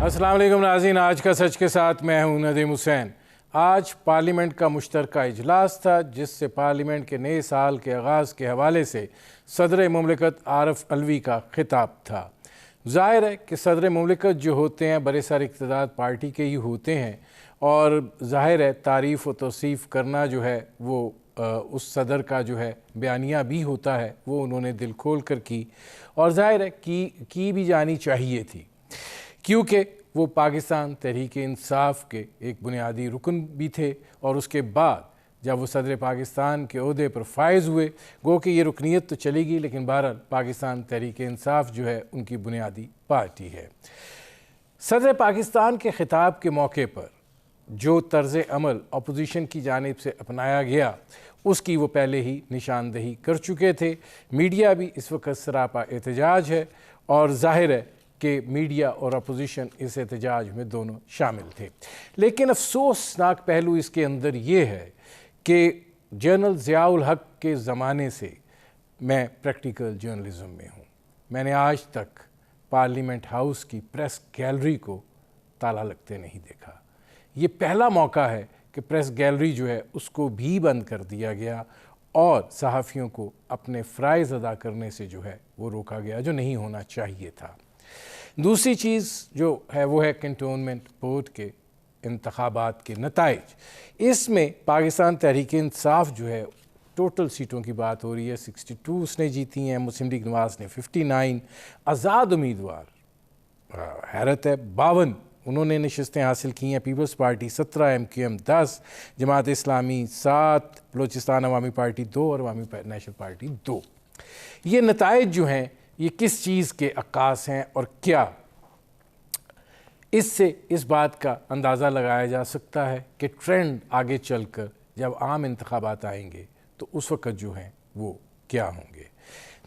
अस्सलाम वालेकुम नाज़रीन, आज का सच के साथ मैं हूं नदीम हुसैन। आज पार्लियामेंट का मुश्तरका इजलास था जिससे पार्लियामेंट के नए साल के आगाज़ के हवाले से सदर मुमलिकत आरिफ अलवी का खिताब था। ज़ाहिर है कि सदर मुमलिकत जो होते हैं बड़े सारे इक़्तिदार पार्टी के ही होते हैं और ज़ाहिर है तारीफ़ व तौसीफ़ करना जो है वो उस सदर का जो है बयानिया भी होता है, वो उन्होंने दिल खोल कर की और ज़ाहिर है की भी जानी चाहिए थी, क्योंकि वो पाकिस्तान तहरीक इंसाफ के एक बुनियादी रुकन भी थे और उसके बाद जब वो सदर पाकिस्तान के ओहदे पर फायज़ हुए, गो कि ये रुकनीत तो चलेगी लेकिन बहरहाल पाकिस्तान तहरीक इंसाफ जो है उनकी बुनियादी पार्टी है। सदर पाकिस्तान के ख़िताब के मौके पर जो तर्ज़ अमल अपोजिशन की जानिब से अपनाया गया उसकी वो पहले ही निशानदही कर चुके थे। मीडिया भी इस वक्त सरापा एहतजाज है और ज़ाहिर है कि मीडिया और अपोजिशन इस एहतजाज में दोनों शामिल थे। लेकिन अफसोसनाक पहलू इसके अंदर ये है कि जनरल ज़ियाउल हक के ज़माने से मैं प्रैक्टिकल जर्नलिज़म में हूँ। मैंने आज तक पार्लियामेंट हाउस की प्रेस गैलरी को ताला लगते नहीं देखा। ये पहला मौका है कि प्रेस गैलरी जो है उसको भी बंद कर दिया गया और सहाफ़ियों को अपने फ़राइज़ अदा करने से जो है वो रोका गया, जो नहीं होना चाहिए था। दूसरी चीज़ जो है वो है कैंटोनमेंट बोर्ड के इंतखाबात के नताइज। इसमें पाकिस्तान तहरीक इंसाफ जो है टोटल सीटों की बात हो रही है 62 उसने जीती हैं, मुस्लिम लीग नवाज़ ने 59, आज़ाद उम्मीदवार हैरत है 52 उन्होंने नशस्तें हासिल की हैं, peoples party 17, MQM 10, Jamaat Islami 7, Balochistan अवामी पार्टी 2 और अवामी नेशनल पार्टी 2। ये नताइज जो हैं ये किस चीज़ के अक्कास हैं और क्या इससे इस बात का अंदाज़ा लगाया जा सकता है कि ट्रेंड आगे चलकर जब आम इंतखाबात आएंगे तो उस वक्त जो हैं वो क्या होंगे।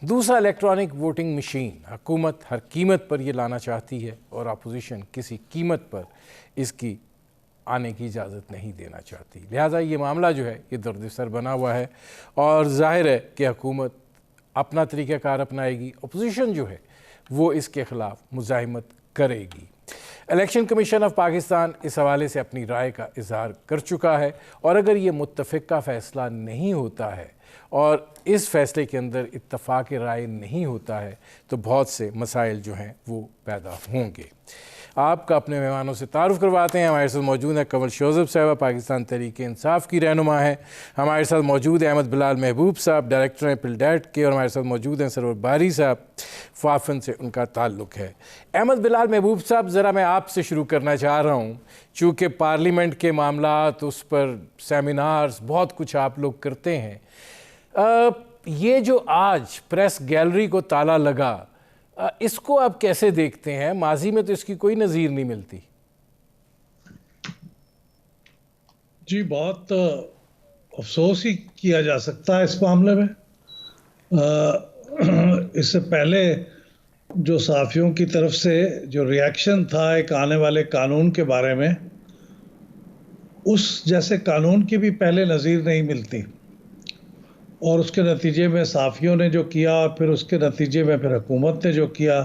दूसरा, इलेक्ट्रॉनिक वोटिंग मशीन हुकूमत हर कीमत पर ये लाना चाहती है और अपोजिशन किसी कीमत पर इसकी आने की इजाज़त नहीं देना चाहती। लिहाजा ये मामला जो है ये दर्द-ए-सर बना हुआ है और ज़ाहिर है कि हुकूमत अपना तरीक़ाकार अपनाएगी, अपोजिशन जो है वो इसके ख़िलाफ़ मुज़ाहिमत करेगी। इलेक्शन कमीशन ऑफ पाकिस्तान इस हवाले से अपनी राय का इज़हार कर चुका है और अगर ये मुत्तफ़िक़ा फ़ैसला नहीं होता है और इस फ़ैसले के अंदर इत्तफ़ाक़ राय नहीं होता है तो बहुत से मसाइल जो हैं वो पैदा होंगे। आपका अपने मेहमानों से तारुफ़ करवाते हैं। हमारे साथ मौजूद है कंवल शोज़ब साहबा, पाकिस्तान तहरीक इंसाफ की रहनुमा है। हमारे साथ मौजूद है अहमद बिलाल महबूब साहब, डायरेक्टर हैं पिलडेट के, और हमारे साथ मौजूद हैं सरवर बारी साहब, फाफन से उनका ताल्लुक़ है। अहमद बिलाल महबूब साहब, ज़रा मैं आपसे शुरू करना चाह रहा हूँ, चूँकि पार्लियामेंट के मामलात उस पर सेमिनार्स बहुत कुछ आप लोग करते हैं। ये जो आज प्रेस गैलरी को ताला लगा इसको आप कैसे देखते हैं? माजी में तो इसकी कोई नज़ीर नहीं मिलती। जी, बहुत अफसोस ही किया जा सकता है इस मामले में। इससे पहले जो सहाफ़ियों की तरफ से जो रिएक्शन था एक आने वाले कानून के बारे में, उस जैसे कानून की भी पहले नज़ीर नहीं मिलती और उसके नतीजे में सहाफ़ियों ने जो किया, फिर उसके नतीजे में फिर हुकूमत ने जो किया।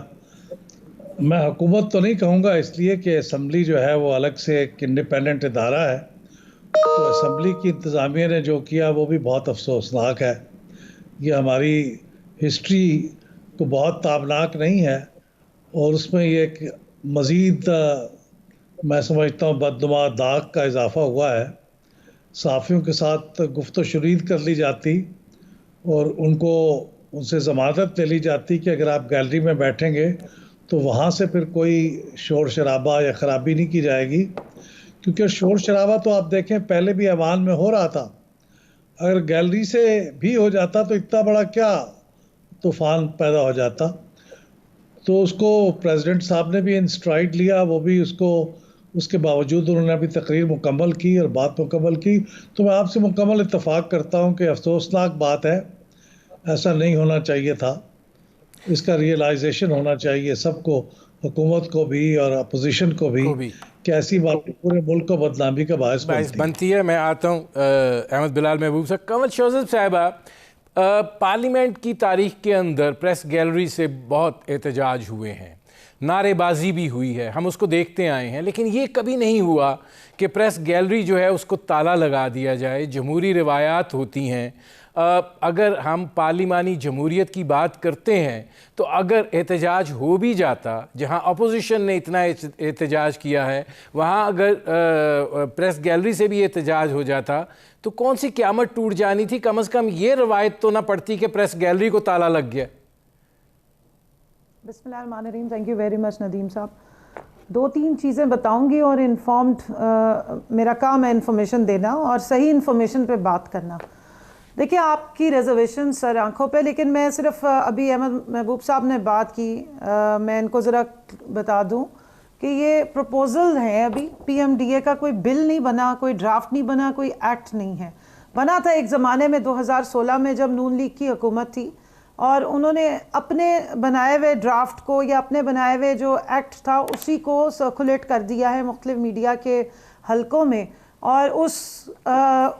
मैं हुकूमत तो नहीं कहूँगा इसलिए कि असम्बली जो है वो अलग से एक इंडिपेंडेंट इदारा है, तो असम्बली की इंतज़ामिया ने जो किया वो भी बहुत अफसोसनाक है। ये हमारी हिस्ट्री को बहुत ताबनाक नहीं है और उसमें ये एक मज़ीद मैं समझता हूँ बदनुमा दाग का इजाफ़ा हुआ है। सहाफ़ियों के साथ गुफ्तो शुरीद कर ली जाती और उनसे ज़मानत ले ली जाती कि अगर आप गैलरी में बैठेंगे तो वहाँ से फिर कोई शोर शराबा या ख़राबी नहीं की जाएगी, क्योंकि शोर शराबा तो आप देखें पहले भी ऐवान में हो रहा था। अगर गैलरी से भी हो जाता तो इतना बड़ा क्या तूफ़ान पैदा हो जाता। तो उसको प्रेसिडेंट साहब ने भी इन स्ट्राइड लिया, वो भी उसके बावजूद उन्होंने अभी तकरीर मुकम्मल की और बात मुकम्मल की। तो मैं आपसे मुकम्मल इत्तफ़ाक़ करता हूँ कि अफसोसनाक बात है, ऐसा नहीं होना चाहिए था। इसका रियलाइजेशन होना चाहिए सबको, हुकूमत को भी और अपोजिशन को भी कि ऐसी बातें पूरे मुल्क को बदनामी का बायस बनती है। मैं आता हूँ अहमद बिलाल महबूब साहब। कंवल शोज़ब साहिबा, पार्लियामेंट की तारीख के अंदर प्रेस गैलरी से बहुत एहतजाज हुए हैं। नारेबाजी भी हुई है, हम उसको देखते आए हैं, लेकिन ये कभी नहीं हुआ कि प्रेस गैलरी जो है उसको ताला लगा दिया जाए। जमहूरी रिवायात होती हैं। अगर हम पार्लिमानी जमहूरियत की बात करते हैं तो अगर एहतजाज हो भी जाता, जहां अपोजिशन ने इतना एहतजाज किया है, वहां अगर प्रेस गैलरी से भी एहतजाज हो जाता तो कौन सी क़यामत टूट जानी थी। कम से कम ये रवायत तो ना पड़ती कि प्रेस गैलरी को ताला लग गया। बिस्मिल्लाहिर्रहमानिर्रहीम। Thank you very much Nadeem साहब। 2-3 चीज़ें बताऊंगी और इन्फॉर्म्ड मेरा काम है इन्फॉर्मेशन देना और सही इन्फॉर्मेशन पे बात करना। देखिए, आपकी रिजर्वेशन सर आंखों पे, लेकिन मैं सिर्फ अभी अहमद महबूब साहब ने बात की, मैं इनको ज़रा बता दूं कि ये प्रपोज़ल है, अभी PMDA का कोई बिल नहीं बना, कोई ड्राफ्ट नहीं बना, कोई एक्ट नहीं है। बना था एक ज़माने में 2016 में जब नून लीग की हुकूमत थी और उन्होंने अपने बनाए हुए ड्राफ्ट को या अपने बनाए हुए जो एक्ट था उसी को सर्कुलेट कर दिया है मुख्तलिफ मीडिया के हलकों में, और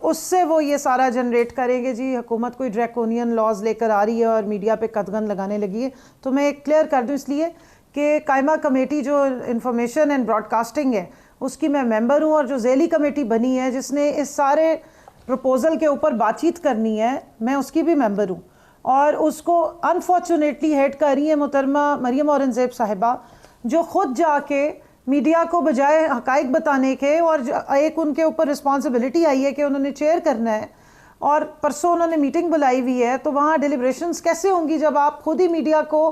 उससे वो ये सारा जनरेट करेंगे जी हुकूमत कोई ड्रैकोनियन लॉज लेकर आ रही है और मीडिया पे कदगन लगाने लगी है। तो मैं क्लियर कर दूं इसलिए कि कायमा कमेटी जो इंफॉर्मेशन एंड ब्रॉडकास्टिंग है उसकी मैं मेंबर हूं, और जो ज़ैली कमेटी बनी है जिसने इस सारे प्रपोज़ल के ऊपर बातचीत करनी है, मैं उसकी भी मेंबर हूँ। और उसको अनफॉर्चुनेटली हेड कर रही है मोहतरमा मरियम औरंगज़ेब साहिबा, जो ख़ुद जाके मीडिया को बजाय हक़ाइक़ बताने के, और एक उनके ऊपर रिस्पॉन्सिबिलिटी आई है कि उन्होंने चेयर करना है, और परसों उन्होंने मीटिंग बुलाई हुई है। तो वहाँ डिलिब्रेशंस कैसे होंगी जब आप खुद ही मीडिया को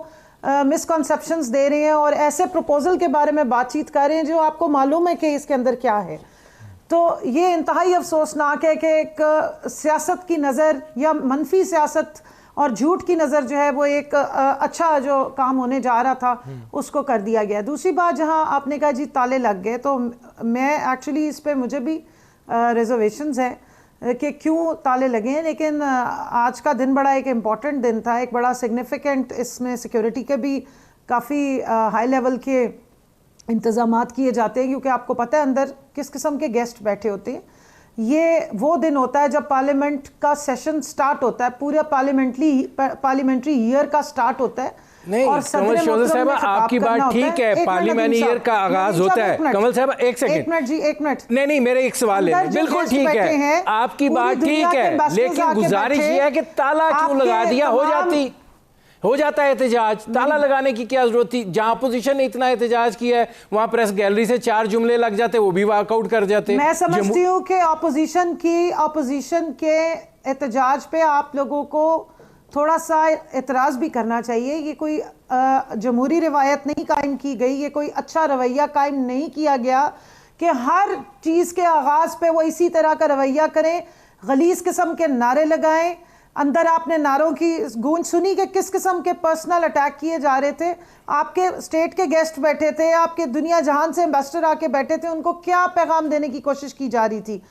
मिसकॉन्सेप्शंस दे रहे हैं और ऐसे प्रपोज़ल के बारे में बातचीत कर रहे हैं जो आपको मालूम है कि इसके अंदर क्या है। तो ये इंतहाई अफसोसनाक है कि एक सियासत की नज़र या मनफी सियासत और झूठ की नज़र जो है वो एक अच्छा जो काम होने जा रहा था उसको कर दिया गया। दूसरी बात, जहां आपने कहा जी ताले लग गए, तो मैं एक्चुअली इस पे मुझे भी रिजर्वेशंस हैं कि क्यों ताले लगे हैं, लेकिन आज का दिन बड़ा एक इम्पॉर्टेंट दिन था, एक बड़ा सिग्निफिकेंट, इसमें सिक्योरिटी के भी काफ़ी हाई लेवल के इंतज़ामात किए जाते हैं, क्योंकि आपको पता है अंदर किस किस्म के गेस्ट बैठे होते हैं। ये वो दिन होता है जब पार्लियामेंट का सेशन स्टार्ट होता है, पूरा पार्लियामेंट्री ईयर का स्टार्ट होता है। नहीं, कमल शोधा साहब आपकी बात ठीक है, पार्लियामेंट ईयर का आगाज होता है। कमल साहब एक सेकंड, एक मिनट जी, एक मिनट। नहीं, मेरे एक सवाल है, बिल्कुल ठीक है, आपकी बात ठीक है, लेकिन गुजारिश ये है कि ताला क्यों लगा दिया? हो जाता है एहतजाज, ताला लगाने की क्या जरूरत थी? जहां अपोजिशन ने इतना एहतजाज किया है वहां प्रेस गैलरी से 4 जुमले लग जाते, वो भी वॉकआउट कर जाते। मैं समझती हूँ कि अपोजिशन के एहतजाज पे आप लोगों को थोड़ा सा एतराज भी करना चाहिए। ये कोई जमहूरी रिवायत नहीं कायम की गई, ये कोई अच्छा रवैया कायम नहीं किया गया कि हर चीज़ के आगाज़ पे वो इसी तरह का रवैया करें, गलीज किस्म के नारे लगाएं। अंदर आपने नारों की गूंज सुनी कि किस किस्म के पर्सनल अटैक किए जा रहे थे। आपके स्टेट के गेस्ट बैठे थे, आपके दुनिया जहान से एम्बेसडर आके बैठे थे, उनको क्या पैगाम देने की कोशिश की जा रही थी।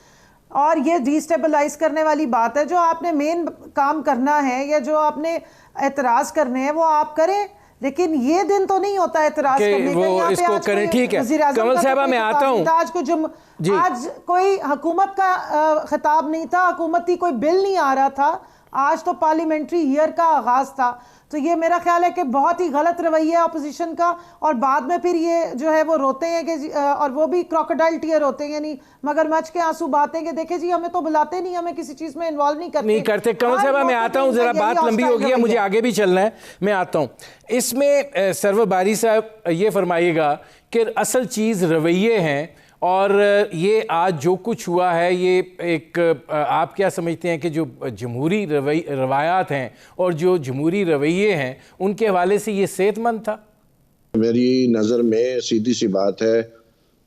और ये डिस्टेबलाइज करने वाली बात है। जो आपने मेन काम करना है या जो आपने एतराज़ करने हैं वो आप करें, लेकिन ये दिन तो नहीं होता एतराज करने का। यहाँ पे आज करें, ठीक है कमल साहबा, मैं आता हूँ। आज कोई हुकूमत का खिताब नहीं था, हुकूमती कोई बिल नहीं आ रहा था, आज तो पार्लियामेंट्री ईयर का आगाज था। तो ये मेरा ख्याल है कि बहुत ही गलत रवैया अपोजिशन का, और बाद में फिर ये जो है वो रोते हैं कि, और वो भी क्रोकोडाइल टीयर होते हैं, यानी मगरमच्छ के आंसू बहाते हैं कि देखे जी हमें तो बुलाते नहीं, हमें किसी चीज में इन्वॉल्व नहीं करते। कमल साहब मैं आता हूँ, जरा बात लंबी हो गई है, मुझे आगे भी चलना है, मैं आता हूँ। इसमें सरवर बारी साहब ये फरमाइएगा कि असल चीज़ रवैये हैं, और ये आज जो कुछ हुआ है ये एक आप क्या समझते हैं कि जो जमहूरी रवायात हैं और जो जमहूरी रवैये हैं उनके हवाले से ये सेहतमंद था? मेरी नज़र में सीधी सी बात है,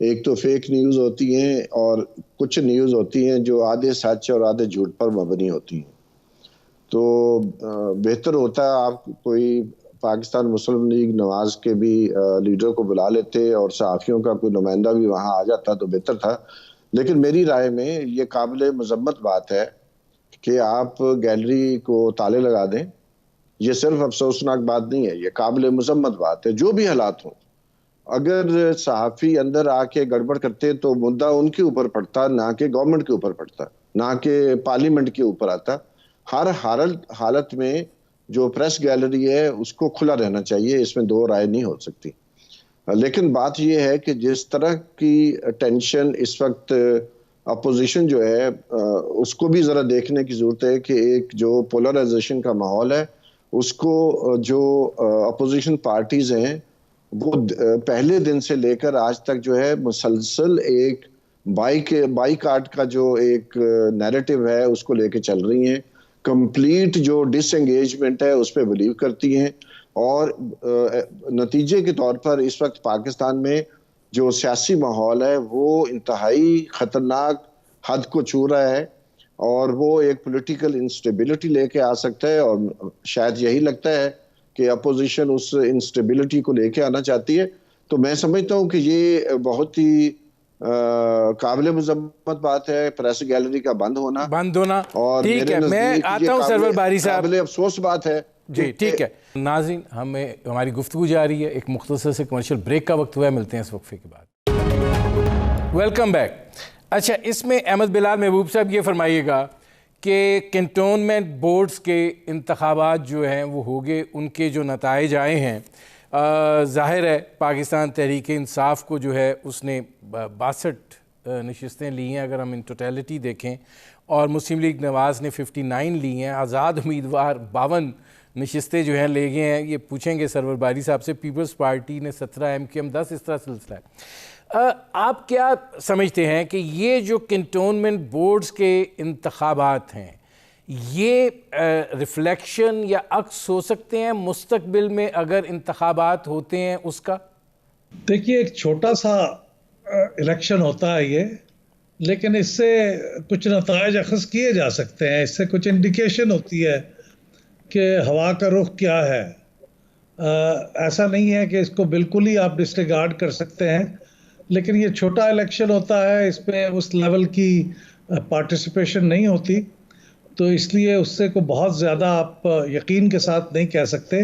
एक तो फेक न्यूज़ होती हैं और कुछ न्यूज़ होती हैं जो आधे सच और आधे झूठ पर मबनी होती हैं। तो बेहतर होता है आप कोई पाकिस्तान मुस्लिम लीग नवाज के भी लीडर को बुला लेते और सहाफ़ियों का कोई नुमाइंदा भी वहाँ आ जाता तो बेहतर था। लेकिन मेरी राय में ये काबिल मज़म्मत बात है कि आप गैलरी को ताले लगा दें। ये सिर्फ अफसोसनाक बात नहीं है, ये काबिल मज़म्मत बात है। जो भी हालात हों, अगर सहाफ़ी अंदर आके गड़बड़ करते तो मुद्दा उनके ऊपर पड़ता, ना कि गवर्नमेंट के ऊपर पड़ता, ना कि पार्लियामेंट के ऊपर आता। हर हालत में जो प्रेस गैलरी है उसको खुला रहना चाहिए, इसमें दो राय नहीं हो सकती। लेकिन बात यह है कि जिस तरह की टेंशन इस वक्त अपोजिशन जो है उसको भी ज़रा देखने की ज़रूरत है कि एक जो पोलराइजेशन का माहौल है उसको जो अपोजिशन पार्टीज़ हैं वो पहले दिन से लेकर आज तक जो है मुसलसल एक बाईकाट का जो एक नैरेटिव है उसको लेके चल रही हैं। कंप्लीट जो डिसएंगेजमेंट है उस पर बिलीव करती हैं और नतीजे के तौर पर इस वक्त पाकिस्तान में जो सियासी माहौल है वो इंतहाई ख़तरनाक हद को छू रहा है और वो एक पॉलिटिकल इंस्टेबिलिटी लेके आ सकता है और शायद यही लगता है कि अपोजिशन उस इंस्टेबिलिटी को लेके आना चाहती है। तो मैं समझता हूँ कि ये बहुत ही काबिल मुज़म्मत बात है प्रेस गैलरी का बंद होना और ठीक है। मैं आता हूँ सरवर बारी साहब, काबिल अफसोस बात है जी। ठीक है नाज़रीन, हमारी गुफ्तगू जारी है, एक मुख्तसर से कमर्शियल ब्रेक का वक्त हुआ है, मिलते हैं इस वक्फे के बाद। Welcome back. अच्छा, इसमें अहमद बिलाल महबूब साहब ये फरमाइएगा कि कैंटोनमेंट बोर्ड्स के इंतखाबात जो हैं वो हो गए, उनके जो नताइज आए हैं, ज़ाहिर है पाकिस्तान तहरीक इंसाफ को जो है उसने 62 नशिस्तें ली हैं अगर हम इन टोटलिटी देखें, और मुस्लिम लीग नवाज़ ने 59 ली हैं। आज़ाद उम्मीदवार 52 नशिस्तें जो हैं ले गए हैं। ये पूछेंगे सरवर बारी साहब से। पीपल्स पार्टी ने 17, MQM 10, इस तरह सिलसिला है। आप क्या समझते हैं कि ये जो कैंटोनमेंट बोर्ड्स के इंतखाबात हैं ये रिफ्लेक्शन या अक्स हो सकते हैं मुस्तकबिल में अगर इंतखाबात होते हैं उसका? देखिए, एक छोटा सा इलेक्शन होता है ये, लेकिन इससे कुछ नताइज अखज़ किए जा सकते हैं। इससे कुछ इंडिकेशन होती है कि हवा का रुख क्या है। ऐसा नहीं है कि इसको बिल्कुल ही आप डिसरिगार्ड कर सकते हैं, लेकिन ये छोटा इलेक्शन होता है, इसमें उस लेवल की पार्टिसिपेशन नहीं होती, तो इसलिए उससे को बहुत ज़्यादा आप यकीन के साथ नहीं कह सकते।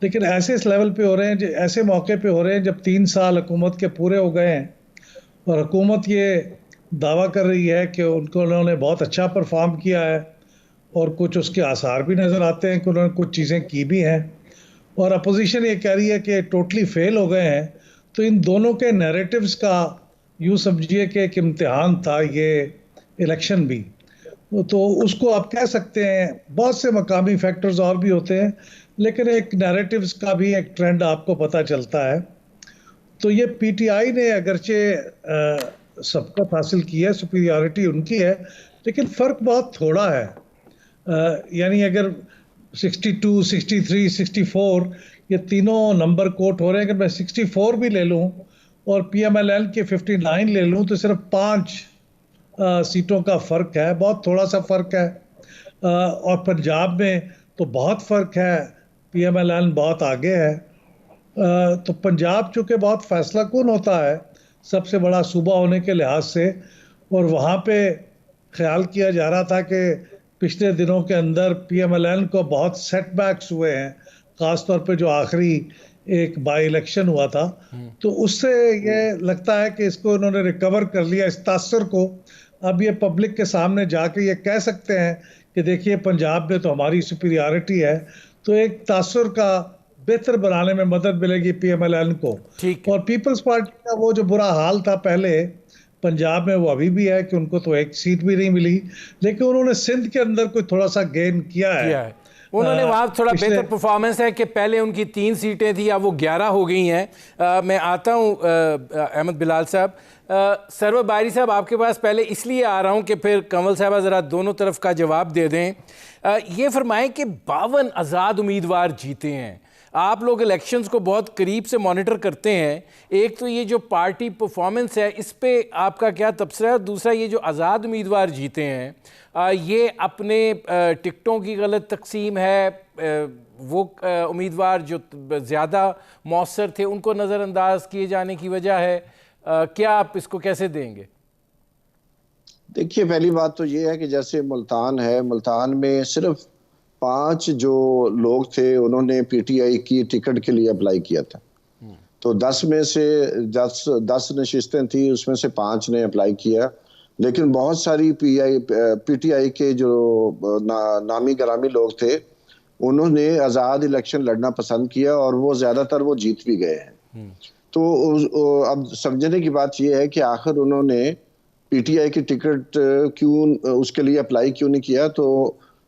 लेकिन ऐसे इस लेवल पे हो रहे हैं, ऐसे मौके पे हो रहे हैं जब 3 साल हुकूमत के पूरे हो गए हैं और हुकूमत ये दावा कर रही है कि उन्होंने बहुत अच्छा परफॉर्म किया है और कुछ उसके आसार भी नज़र आते हैं कि उन्होंने कुछ चीज़ें की भी हैं, और अपोजिशन ये कह रही है कि टोटली फेल हो गए हैं। तो इन दोनों के नैरेटिव्स का यूँ समझिए कि एक इम्तिहान था ये इलेक्शन भी, तो उसको आप कह सकते हैं। बहुत से मकामी फैक्टर्स और भी होते हैं, लेकिन एक नैरेटिव्स का भी एक ट्रेंड आपको पता चलता है। तो ये PTI ने अगरचे सबकत हासिल की है, सुपीरियरिटी उनकी है, लेकिन फ़र्क बहुत थोड़ा है। यानी अगर 62, 63, 64 ये तीनों नंबर कोट हो रहे हैं, अगर मैं 64 भी ले लूँ और PMLN के 59 ले लूँ तो सिर्फ 5 सीटों का फ़र्क है, बहुत थोड़ा सा फ़र्क है। और पंजाब में तो बहुत फ़र्क है, PMLN बहुत आगे है। तो पंजाब चूँकि बहुत फैसला कुन होता है, सबसे बड़ा सूबा होने के लिहाज से, और वहाँ पे ख्याल किया जा रहा था कि पिछले दिनों के अंदर PMLN को बहुत सेटबैक्स हुए हैं, ख़ास तौर पे जो आखिरी एक बाई इलेक्शन हुआ था, तो उससे ये लगता है कि इसको इन्होंने रिकवर कर लिया, इस तासर को। अब ये पब्लिक के सामने जाके ये कह सकते हैं कि देखिए पंजाब में तो हमारी सुपीरियरिटी है, तो एक तासर का बेहतर बनाने में मदद मिलेगी PMLN को। और पीपल्स पार्टी का वो जो बुरा हाल था पहले पंजाब में, वो अभी भी है कि उनको तो एक सीट भी नहीं मिली, लेकिन उन्होंने सिंध के अंदर कोई थोड़ा सा गेन किया है। उन्होंने वहाँ थोड़ा बेहतर परफॉर्मेंस है कि पहले उनकी 3 सीटें थी, अब वो 11 हो गई हैं। मैं आता हूँ अहमद बिलाल साहब। सरवर बारी साहब आपके पास पहले इसलिए आ रहा हूँ कि फिर कंवल साहब ज़रा दोनों तरफ का जवाब दे दें। ये फरमाएं कि 52 आज़ाद उम्मीदवार जीते हैं। आप लोग इलेक्शंस को बहुत करीब से मॉनिटर करते हैं, एक तो ये जो पार्टी परफॉर्मेंस है इस पे आपका क्या तबसरा है, दूसरा ये जो आज़ाद उम्मीदवार जीते हैं ये अपने टिकटों की गलत तकसीम है, वो उम्मीदवार जो ज़्यादा मौसर थे उनको नज़रअंदाज किए जाने की वजह है, क्या आप इसको कैसे देंगे? देखिए, पहली बात तो ये है कि जैसे मुल्तान है, मुल्तान में सिर्फ 5 जो लोग थे उन्होंने PTI की टिकट के लिए अप्लाई किया था। तो 10 में से 10 नशिस्तें थी, उसमें से 5 ने अप्लाई किया, लेकिन बहुत सारी PTI के जो नामी गरामी लोग थे उन्होंने आज़ाद इलेक्शन लड़ना पसंद किया और वो ज़्यादातर वो जीत भी गए हैं। तो अब समझने की बात यह है कि आखिर उन्होंने पीटीआई की टिकट क्यों उसके लिए अप्लाई क्यों नहीं किया। तो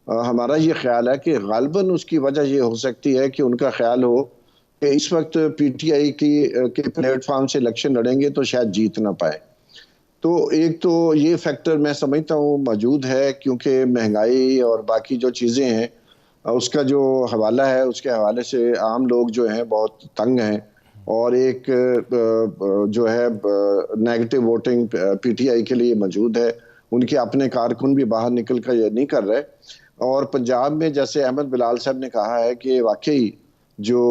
हमारा ये ख्याल है कि गालिबन उसकी वजह ये हो सकती है कि उनका ख्याल हो कि इस वक्त पीटीआई के प्लेटफॉर्म से इलेक्शन लड़ेंगे तो शायद जीत ना पाए। तो एक तो ये फैक्टर मैं समझता हूँ मौजूद है, क्योंकि महंगाई और बाकी जो चीज़ें हैं उसका जो हवाला है, उसके हवाले से आम लोग जो हैं बहुत तंग हैं, और एक जो है नेगेटिव वोटिंग पीटीआई के लिए मौजूद है। उनके अपने कारकुन भी बाहर निकल कर ये नहीं कर रहे। और पंजाब में जैसे अहमद बिलाल साहब ने कहा है कि वाकई जो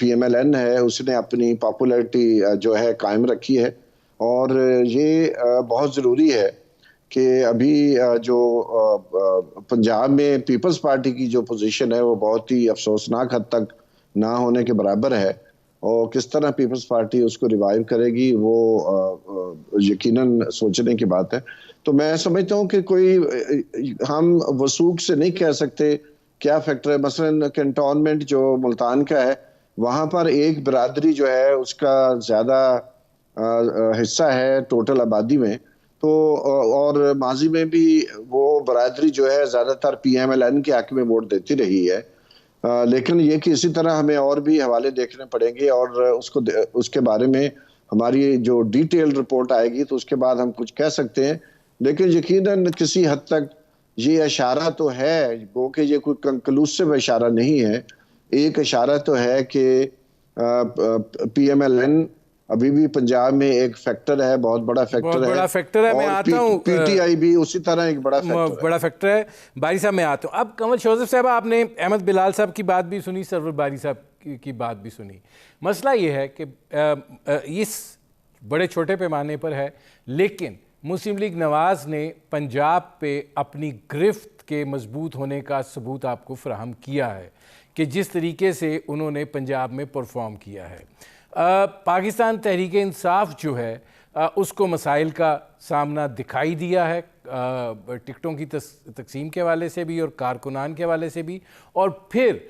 पीएमएलएन है उसने अपनी पॉपुलैरिटी जो है कायम रखी है, और ये बहुत ज़रूरी है कि अभी जो पंजाब में पीपल्स पार्टी की जो पोजीशन है वो बहुत ही अफसोसनाक हद तक ना होने के बराबर है, और किस तरह पीपल्स पार्टी उसको रिवाइव करेगी वो यकीनन सोचने की बात है। तो मैं समझता हूँ कि कोई हम वसूख से नहीं कह सकते क्या फैक्टर है। मसलन कैंटोनमेंट जो मुल्तान का है वहाँ पर एक बिरादरी जो है उसका ज़्यादा हिस्सा है टोटल आबादी में, तो और माजी में भी वो बरादरी जो है ज़्यादातर पीएमएलएन के हक में वोट देती रही है। लेकिन ये कि इसी तरह हमें और भी हवाले देखने पड़ेंगे, और उसके बारे में हमारी जो डिटेल रिपोर्ट आएगी तो उसके बाद हम कुछ कह सकते हैं। लेकिन यकीनन किसी हद तक ये इशारा तो है, वो कि ये कोई कंक्लूसिव इशारा नहीं है, एक इशारा तो है कि पीएमएलएन अभी भी पंजाब में एक फैक्टर है, बहुत बड़ा फैक्टर है। मैं आता हूँ, पीटीआई भी उसी तरह एक बड़ा फैक्टर है। बारी साहब मैं आता हूँ। अब कमल शोज़ेफ साहब, आपने अहमद बिलाल साहब की बात भी सुनी, सरवर बारी साहब की बात भी सुनी। मसला ये है कि इस बड़े छोटे पैमाने पर है, लेकिन मुस्लिम लीग नवाज़ ने पंजाब पे अपनी गिरफ्त के मजबूत होने का सबूत आपको फराहम किया है कि जिस तरीके से उन्होंने पंजाब में परफॉर्म किया है। पाकिस्तान तहरीक इंसाफ जो है उसको मसाइल का सामना दिखाई दिया है, टिकटों की तकसीम के हवाले से भी और कारकुनान के हवाले से भी, और फिर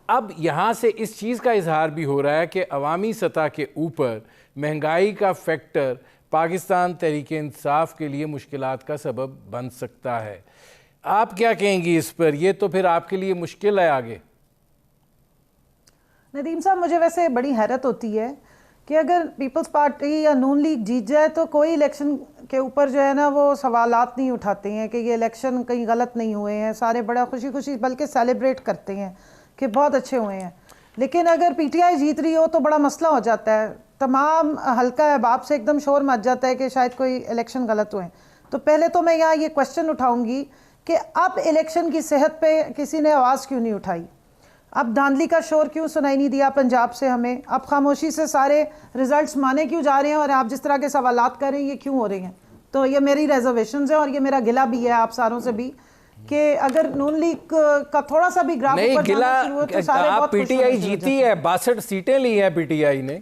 अब यहाँ से इस चीज़ का इजहार भी हो रहा है कि अवामी सतह के ऊपर महंगाई का फैक्टर पाकिस्तान तहरीक इंसाफ के लिए मुश्किलात का सबब बन सकता है। आप क्या कहेंगी इस पर? ये तो फिर आपके लिए मुश्किल है आगे। नदीम साहब, मुझे वैसे बड़ी हैरत होती है कि अगर पीपल्स पार्टी या नून लीग जीत जाए तो कोई इलेक्शन के ऊपर जो है ना वो सवालात नहीं उठाते हैं कि ये इलेक्शन कहीं गलत नहीं हुए हैं। सारे बड़ा खुशी खुशी बल्कि सेलिब्रेट करते हैं कि बहुत अच्छे हुए हैं। लेकिन अगर पीटीआई जीत रही हो तो बड़ा मसला हो जाता है, तमाम हल्का अहबाब से एकदम शोर मच जाता है कि शायद कोई इलेक्शन गलत हुए। तो पहले तो मैं यहाँ ये क्वेश्चन उठाऊँगी कि अब इलेक्शन की सेहत पर किसी ने आवाज़ क्यों नहीं उठाई? अब धांधली का शोर क्यों सुनाई नहीं दिया पंजाब से हमें? अब खामोशी से सारे रिजल्ट्स माने क्यों जा रहे हैं? और आप जिस तरह के सवालात कर रहे हैं ये क्यों हो रहे हैं? तो ये मेरी रिजर्वेशंस है और ये मेरा गिला भी है आप सारों से भी कि अगर नून लीग का थोड़ा सा भी ग्राफ नहीं गिला, तो आप पीटीआई जीती है, 62 सीटें ली हैं पीटीआई ने।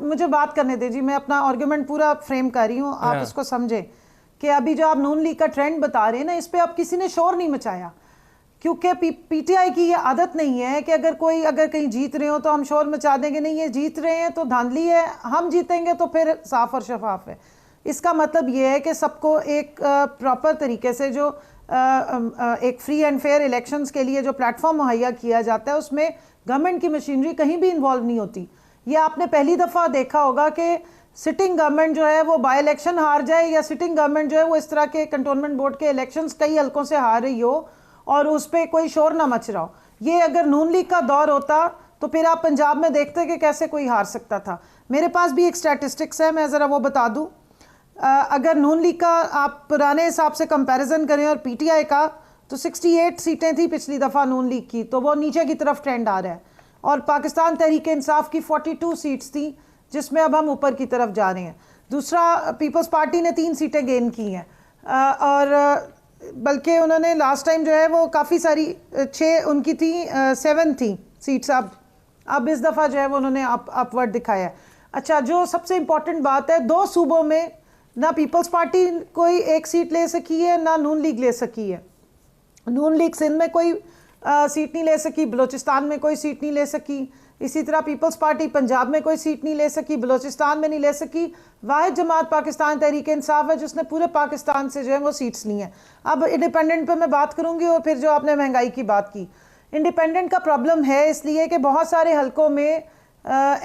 मुझे बात करने दीजिए, मैं अपना आर्गुमेंट पूरा फ्रेम कर रही हूँ, आप इसको समझे कि अभी जो आप नून लीग का ट्रेंड बता रहे हैं ना, इस पर अब किसी ने शोर नहीं मचाया, क्योंकि पीटीआई की ये आदत नहीं है कि अगर कहीं जीत रहे हो तो हम शोर मचा देंगे। नहीं, ये जीत रहे हैं तो धांधली है, हम जीतेंगे तो फिर साफ और शफाफ है। इसका मतलब ये है कि सबको एक प्रॉपर तरीके से जो एक फ्री एंड फेयर इलेक्शंस के लिए जो प्लेटफॉर्म मुहैया किया जाता है उसमें गवर्नमेंट की मशीनरी कहीं भी इन्वॉल्व नहीं होती। ये आपने पहली दफ़ा देखा होगा कि सिटिंग गवर्नमेंट जो है वो बाई इलेक्शन हार जाए, या सिटिंग गवर्नमेंट जो है वो इस तरह के कंटोनमेंट बोर्ड के इलेक्शंस कई हल्कों से हार रही हो और उस पर कोई शोर ना मच रहा हो। ये अगर नून लीग का दौर होता तो फिर आप पंजाब में देखते कि कैसे कोई हार सकता था। मेरे पास भी एक स्टैटिस्टिक्स है, मैं ज़रा वो बता दूं। अगर नून लीग का आप पुराने हिसाब से कंपैरिजन करें और पीटीआई का, तो 68 सीटें थी पिछली दफ़ा नून लीग की, तो वो नीचे की तरफ ट्रेंड आ रहा है। और पाकिस्तान तहरीक इंसाफ की 42 सीट्स थी, जिसमें अब हम ऊपर की तरफ जा रहे हैं। दूसरा, पीपल्स पार्टी ने 3 सीटें गेन की हैं, और बल्कि उन्होंने लास्ट टाइम जो है वो काफ़ी सारी 6 उनकी थी, 7 थी सीट्स। अब इस दफ़ा जो है वो उन्होंने अपवर्ड दिखाया है। अच्छा, जो सबसे इम्पॉर्टेंट बात है, 2 सूबों में ना पीपल्स पार्टी कोई एक सीट ले सकी है ना नून लीग ले सकी है। नून लीग सिंध में कोई सीट नहीं ले सकी, बलूचिस्तान में कोई सीट नहीं ले सकी, इसी तरह पीपल्स पार्टी पंजाब में कोई सीट नहीं ले सकी, बलूचिस्तान में नहीं ले सकी। वाहिद जमात पाकिस्तान तहरीक इंसाफ है जिसने पूरे पाकिस्तान से जो है वो सीट्स ली हैं। अब इंडिपेंडेंट पे मैं बात करूंगी। और फिर जो आपने महंगाई की बात की, इंडिपेंडेंट का प्रॉब्लम है इसलिए कि बहुत सारे हलकों में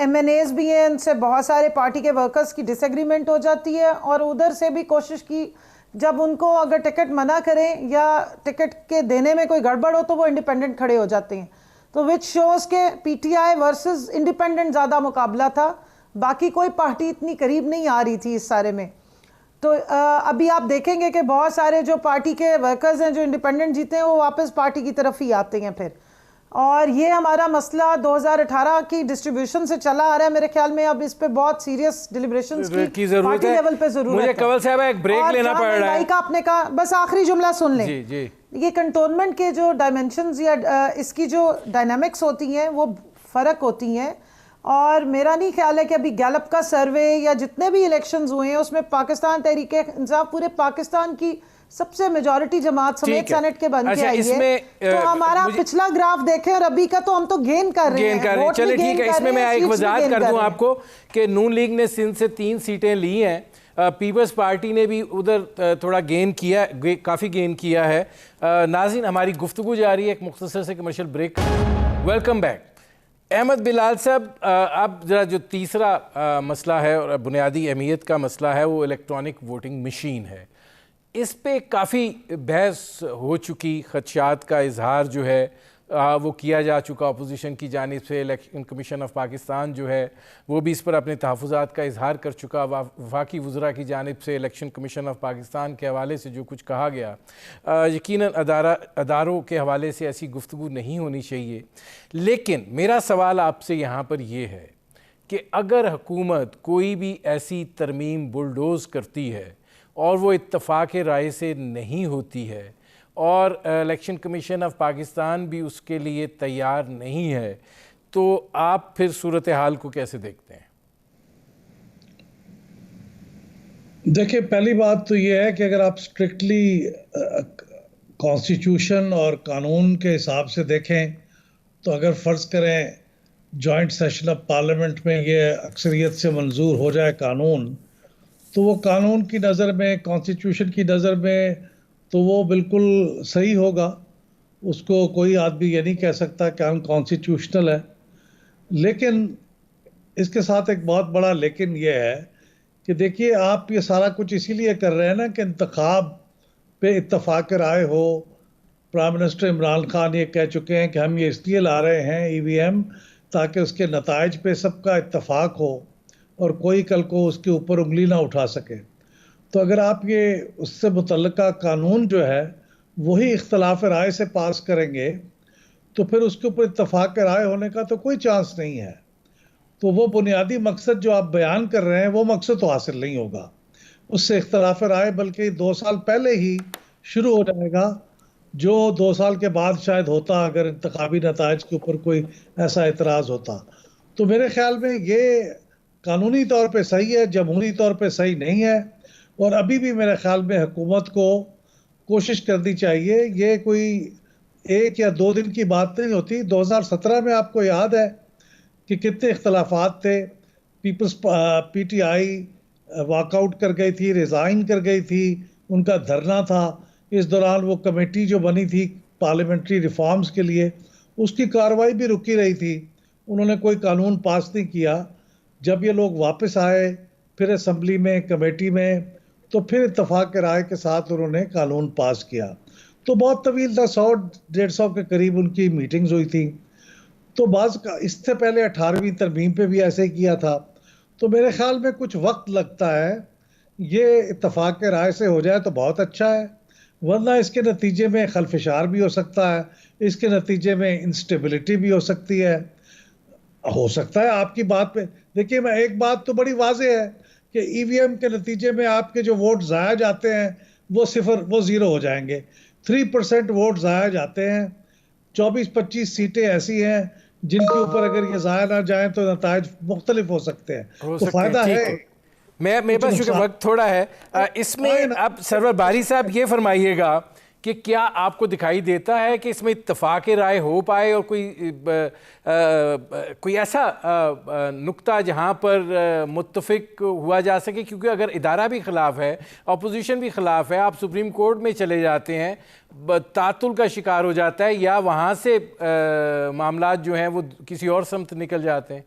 MNAs भी हैं, उनसे बहुत सारे पार्टी के वर्कर्स की डिसएग्रीमेंट हो जाती है, और उधर से भी कोशिश की जब उनको अगर टिकट मना करें या टिकट के देने में कोई गड़बड़ हो तो वो इंडिपेंडेंट खड़े हो जाते हैं। तो विच शोज़ के PTI वर्सेस इंडिपेंडेंट ज़्यादा मुकाबला था, बाकी कोई पार्टी इतनी करीब नहीं आ रही थी इस सारे में। तो अभी आप देखेंगे कि बहुत सारे जो पार्टी के वर्कर्स हैं जो इंडिपेंडेंट जीते हैं वो वापस पार्टी की तरफ ही आते हैं फिर। और ये हमारा मसला 2018 की डिस्ट्रीब्यूशन से चला आ रहा है। मेरे ख्याल में अब इस पे बहुत सीरियस डिलिब्रेशंस की जरूरत पार्टी है। लेवल पे जरूरत है। मुझे कंवल साहब एक ब्रेक लेना पड़ रहा है। आपने कहा, बस आखिरी जुमला सुन लें। जी जी। ये कंटोनमेंट के जो डायमेंशंस या इसकी जो डायनामिक्स होती हैं वो फ़र्क होती हैं, और मेरा नहीं ख्याल है कि अभी गैलप का सर्वे या जितने भी इलेक्शंस हुए हैं उसमें पाकिस्तान तहरीक इंसाफ पूरे पाकिस्तान की सबसे मेजॉरिटी जमात समेत सेनेट के बन के आई है। तो हमारा पिछला ग्राफ देखें और अभी का तो हम तो गेन कर रहे हैं। चलिए ठीक है, इसमें मैं एक वजाहत कर दूं आपको कि नून लीग ने सिंध से 3 सीटें ली हैं, पीपल्स पार्टी ने भी उधर थोड़ा गेन किया, काफ़ी गेन किया है। नाज़रीन, हमारी गुफ्तगू जारी है एक मुख्तसर से commercial break. Welcome back. Ahmad Bilal साहब, अब ज़रा जो तीसरा मसला है और बुनियादी अहमियत का मसला है वो इलेक्ट्रॉनिक वोटिंग मशीन है। इस पे काफ़ी बहस हो चुकी, खदशात का इजहार जो है वो किया जा चुका अपोजिशन की जानिब से। इलेक्शन कमीशन ऑफ पाकिस्तान जो है वो भी इस पर अपने तहफ़्फ़ुज़ात का इजहार कर चुका। वफाकी वज़रा की जानिब से इलेक्शन कमीशन ऑफ पाकिस्तान के हवाले से जो कुछ कहा गया, यकीनन अदारों के हवाले से ऐसी गुफ्तगू नहीं होनी चाहिए। लेकिन मेरा सवाल आपसे यहाँ पर ये है कि अगर हुकूमत कोई भी ऐसी तरमीम बुलडोज़ करती है और वो इत्तफ़ाक़ राय से नहीं होती है और इलेक्शन कमीशन ऑफ पाकिस्तान भी उसके लिए तैयार नहीं है, तो आप फिर सूरत हाल को कैसे देखते हैं? देखिए, पहली बात तो ये है कि अगर आप स्ट्रिक्टली कॉन्स्टिट्यूशन और कानून के हिसाब से देखें तो अगर फ़र्ज़ करें जॉइंट सेशन ऑफ पार्लियामेंट में ये अक्सरियत से मंजूर हो जाए कानून, तो वो कानून की नज़र में, कॉन्स्टिट्यूशन की नज़र में तो वो बिल्कुल सही होगा। उसको कोई आदमी ये नहीं कह सकता कि अनकॉन्स्टिट्यूशनल है। लेकिन इसके साथ एक बहुत बड़ा लेकिन ये है कि देखिए, आप ये सारा कुछ इसीलिए कर रहे हैं ना कि इंतखाब पे इत्तफाक राय हो। प्राइम मिनिस्टर इमरान खान ये कह चुके हैं कि हम ये इसलिए ला रहे हैं EVM ताकि उसके नताइज पे सबका इत्तफाक हो और कोई कल को उसके ऊपर उंगली ना उठा सके। तो अगर आप ये उससे मुतल्लिका कानून जो है वही इख्तलाफ राय से पास करेंगे तो फिर उसके ऊपर इत्तफाक राय होने का तो कोई चांस नहीं है। तो वो बुनियादी मकसद जो आप बयान कर रहे हैं वो मकसद तो हासिल नहीं होगा उससे इख्तलाफ राय, बल्कि 2 साल पहले ही शुरू हो जाएगा, जो 2 साल के बाद शायद होता अगर इंतखाबी नताइज के ऊपर कोई ऐसा एतराज़ होता। तो मेरे ख्याल में ये कानूनी तौर पे सही है, जमहूरी तौर पे सही नहीं है। और अभी भी मेरे ख्याल में हुकूमत को कोशिश करनी चाहिए। ये कोई 1 या 2 दिन की बात नहीं होती। 2017 में आपको याद है कि कितने इख्तलाफात थे। पीपल्स PTI वॉकआउट कर गई थी, रिज़ाइन कर गई थी, उनका धरना था। इस दौरान वो कमेटी जो बनी थी पार्लियामेंट्री रिफॉर्म्स के लिए, उसकी कार्रवाई भी रुकी रही थी। उन्होंने कोई कानून पास नहीं किया। जब ये लोग वापस आए फिर असम्बली में, कमेटी में, तो फिर इत्तफाक राय के साथ उन्होंने कानून पास किया। तो बहुत तवील था, 100-150 के करीब उनकी मीटिंग्स हुई थी। तो बाज़ का इससे पहले 18वीं तरमीम पे भी ऐसे ही किया था। तो मेरे ख्याल में कुछ वक्त लगता है। ये इत्तफाक राय से हो जाए तो बहुत अच्छा है, वरना इसके नतीजे में खलफशार भी हो सकता है, इसके नतीजे में इंस्टेबिलिटी भी हो सकती है। हो सकता है आपकी बात पे, देखिए मैं एक बात तो बड़ी वाज़ेह है कि EVM के नतीजे में आपके जो वोट ज़ाया जाते हैं वो 0 हो जाएंगे। 3% वोट ज़ाया जाते हैं। 24-25 सीटें ऐसी हैं जिनके ऊपर अगर ये ज़ाया ना जाए तो नताइज मुख्तलिफ हो सकते हैं। तो फ़ायदा है। मेरे पास चूँकि वक्त थोड़ा है, इसमें अब सरवर बारी साहब ये फरमाइएगा कि क्या आपको दिखाई देता है कि इसमें इत्तफाक राय हो पाए और कोई ऐसा नुक्ता जहां पर मुत्तफिक हुआ जा सके? क्योंकि अगर इदारा भी खिलाफ है, अपोजिशन भी खिलाफ है, आप सुप्रीम कोर्ट में चले जाते हैं, तातुल का शिकार हो जाता है, या वहां से मामला जो हैं वो किसी और समत निकल जाते हैं।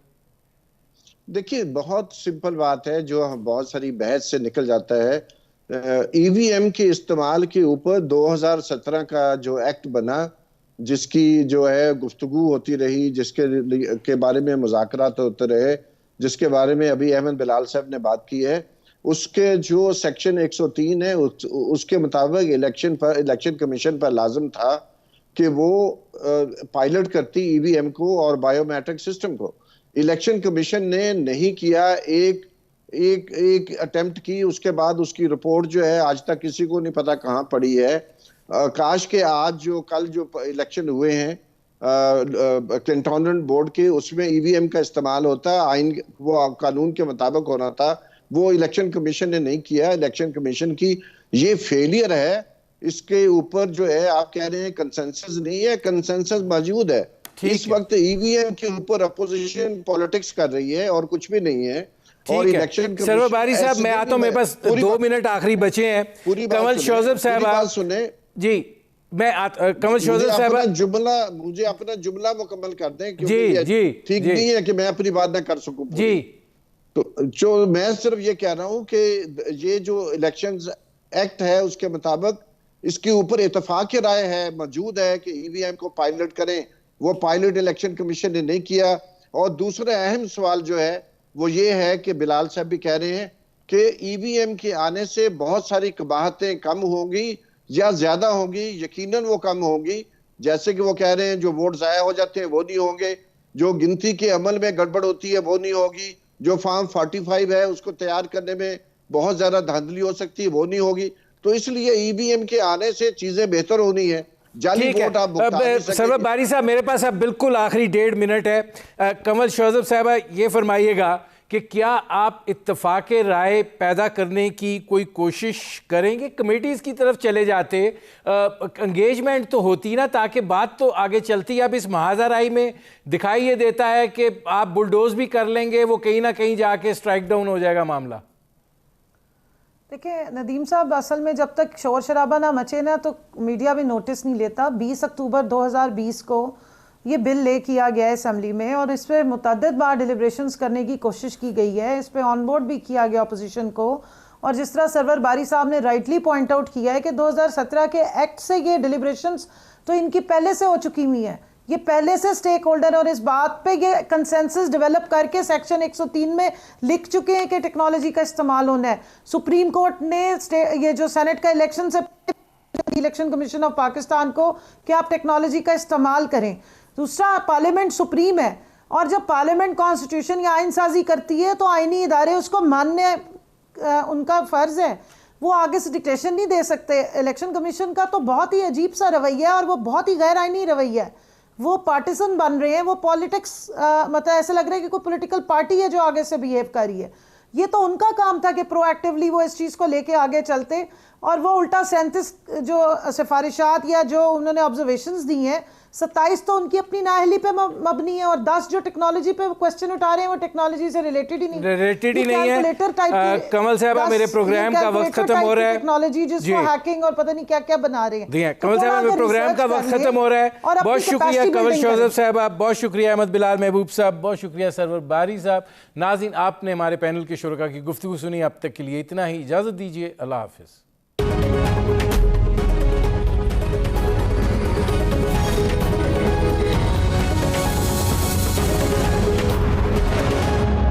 देखिए, बहुत सिंपल बात है जो बहुत सारी बहस से निकल जाता है। ईवीएम के इस्तेमाल के ऊपर 2017 का जो एक्ट बना, जिसकी जो है गुफ्तगू होती रही, जिसके बारे में मुज़ाकरात होते रहे, जिसके बारे में अभी अहमद बिलाल साहब ने बात की है, उसके जो सेक्शन 103 है उसके मुताबिक इलेक्शन कमीशन पर लाजम था कि वो पायलट करती ईवीएम को और बायोमेट्रिक सिस्टम को। इलेक्शन कमीशन ने नहीं किया, एक अटेम्प्ट की, उसके बाद उसकी रिपोर्ट जो है आज तक किसी को नहीं पता कहाँ पड़ी है। काश के कल जो इलेक्शन हुए हैं कैंटोनमेंट बोर्ड के, उसमें ईवीएम का इस्तेमाल होता, आइन वो कानून के मुताबिक होना था, वो इलेक्शन कमीशन ने नहीं किया। इलेक्शन कमीशन की ये फेलियर है। इसके ऊपर जो है आप कह रहे हैं कंसेंसस नहीं है, कंसेंसस मौजूद है। इस वक्त ईवीएम के ऊपर अपोजिशन पॉलिटिक्स कर रही है और कुछ भी नहीं है। और इलेक्शन सरवर बारी साहब, मैं आता हूं, मेरे पास 2 मिनट आखिरी बचे हैं। कमल शोजब साहब आप सुने जी, कमल शोजब साहब मुझे अपना जुमला मुकम्मल कर दें, क्योंकि ठीक नहीं है कि मैं अपनी बात ना कर सकूं जी। तो जो मैं सिर्फ ये कह रहा हूं कि ये जो इलेक्शंस एक्ट है उसके मुताबिक इसके ऊपर इत्तेफाक की राय है, मौजूद है कि ईवीएम को पायलट करें। वो पायलट इलेक्शन कमीशन ने नहीं किया। और दूसरा अहम सवाल जो है वो ये है कि बिलाल साहब भी कह रहे हैं कि ईवीएम के आने से बहुत सारी कबाहतें कम होंगी या ज्यादा होंगी। यकीनन वो कम होंगी। जैसे कि वो कह रहे हैं जो वोट जाया हो जाते हैं वो नहीं होंगे, जो गिनती के अमल में गड़बड़ होती है वो नहीं होगी, जो फॉर्म 45 है उसको तैयार करने में बहुत ज्यादा धांधली हो सकती है वो नहीं होगी। तो इसलिए ईवीएम के आने से चीजें बेहतर होनी है। जाली वोट आप सरवर बारी साहब, मेरे पास अब बिल्कुल आखिरी 1.5 मिनट है। कमल शोजब साहब, ये फरमाइएगा कि क्या आप इत्तफाक राय पैदा करने की कोई कोशिश करेंगे? कमेटीज़ की तरफ चले जाते, एंगेजमेंट तो होती ना, ताकि बात तो आगे चलती। अब इस महाजा राय में दिखाई ये देता है कि आप बुलडोज भी कर लेंगे, वो कहीं ना कहीं जाके स्ट्राइक डाउन हो जाएगा मामला। देखिए नदीम साहब, असल में जब तक शोर शराबा ना मचे ना तो मीडिया भी नोटिस नहीं लेता। 20 अक्टूबर 2020 को ये बिल ले किया गया है असेंबली में और इस पर मुतअद्दिद बार डिलिब्रेशंस करने की कोशिश की गई है। इस पर ऑन बोर्ड भी किया गया अपोजिशन को। और जिस तरह सरवर बारी साहब ने राइटली पॉइंट आउट किया है कि 2017 के एक्ट से ये डिलिब्रेशंस तो इनकी पहले से हो चुकी हुई हैं। ये पहले से स्टेक होल्डर और इस बात पे ये कंसेंसस डेवलप करके सेक्शन 103 में लिख चुके हैं कि टेक्नोलॉजी का इस्तेमाल होना है। सुप्रीम कोर्ट ने ये जो सेनेट का इलेक्शन से इलेक्शन कमीशन ऑफ पाकिस्तान को कि आप टेक्नोलॉजी का इस्तेमाल करें। दूसरा, पार्लियामेंट सुप्रीम है और जब पार्लियामेंट कॉन्स्टिट्यूशन या आइन साजी करती है तो आइनी इदारे उसको मानने उनका फ़र्ज़ है। वो आगे से डिक्टेशन नहीं दे सकते। इलेक्शन कमीशन का तो बहुत ही अजीब सा रवैया है और वो बहुत ही गैर आइनी रवैया है। वो पार्टिसन बन रहे हैं, वो पॉलिटिक्स मतलब ऐसे लग रहा है कि कोई पॉलिटिकल पार्टी है जो आगे से बिहेव कर रही है। ये तो उनका काम था कि प्रोएक्टिवली वो इस चीज़ को लेके आगे चलते और वो उल्टा 37 जो सिफारिशात या जो उन्होंने ऑब्जर्वेशंस दी हैं 27 तो उनकी अपनी नाअहली पे मबनी है और 10 जो टेक्नोलॉजी पे क्वेश्चन उठा रहे हैं वो टेक्नोलॉजी से रिलेटेड ही नहीं है। कमल साहब, मेरे प्रोग्राम का वक्त खत्म हो रहा है। टेक्नोलॉजी जिसको हैकिंग और पता नहीं क्या क्या बना रहे हैं। कमल साहब, मेरे प्रोग्राम का वक्त खत्म हो रहा है। बहुत शुक्रिया कमल शोजब साहब, आप बहुत शुक्रिया अहमद बिलाल महबूब साहब, बहुत शुक्रिया सरवर बारी साहब। नाज़रीन, आपने हमारे पैनल के शुरका की गुफ्तगू सुनी। अब तक के लिए इतना ही, इजाज़त दीजिए। अल्लाह हाफिज़।